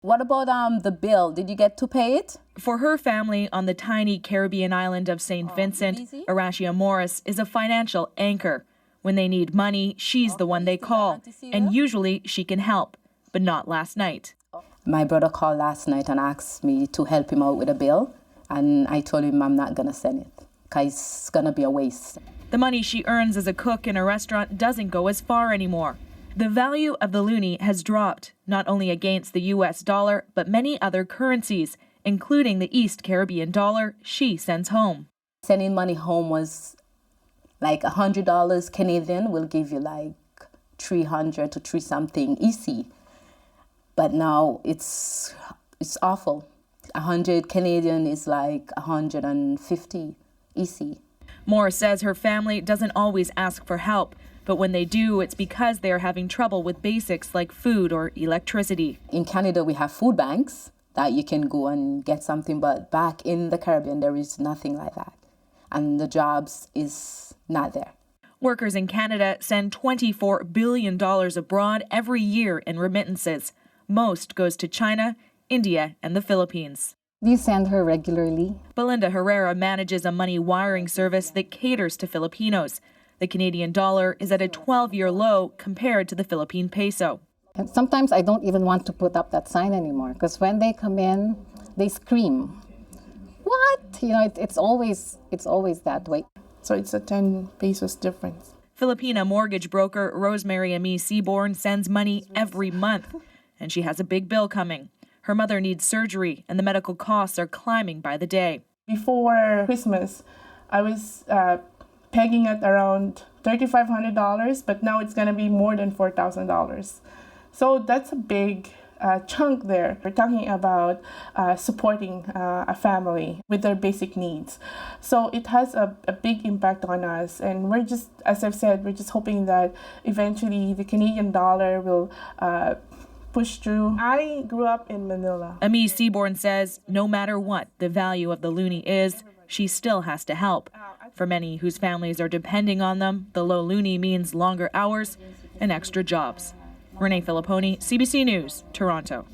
What about the bill? Did you get to pay it? For her family on the tiny Caribbean island of St. Vincent, Arashia Morris is a financial anchor. When they need money, she's the one they call, and usually she can help, but not last night. My brother called last night and asked me to help him out with a bill, and I told him I'm not going to send it because it's going to be a waste. The money she earns as a cook in a restaurant doesn't go as far anymore. The value of the loonie has dropped, not only against the U.S. dollar, but many other currencies, including the East Caribbean dollar she sends home. Sending money home was like $100 Canadian will give you like 300 to 3 something EC. But now it's awful. 100 Canadian is like 150 EC. Morris says her family doesn't always ask for help, but when they do, it's because they are having trouble with basics like food or electricity. In Canada, we have food banks that you can go and get something, but back in the Caribbean, there is nothing like that. And the jobs is not there. Workers in Canada send $24 billion abroad every year in remittances. Most goes to China, India, and the Philippines. Do you send her regularly? Belinda Herrera manages a money wiring service that caters to Filipinos. The Canadian dollar is at a 12-year low compared to the Philippine peso. And sometimes I don't even want to put up that sign anymore because when they come in, they scream. What? You know, it's always that way. So it's a 10 pesos difference. Filipina mortgage broker Rosemary Ami Seaborn sends money every month, and she has a big bill coming. Her mother needs surgery, and the medical costs are climbing by the day. Before Christmas, I was pegging at around $3,500, but now it's going to be more than $4,000. So that's a big chunk there. We're talking about supporting a family with their basic needs. So it has a big impact on us, and we're just, as I've said, we're just hoping that eventually the Canadian dollar will push through. I grew up in Manila. Ami Seaborn says no matter what the value of the loonie is, she still has to help. For many whose families are depending on them, the low loonie means longer hours and extra jobs. Renee Filipponi, CBC News, Toronto.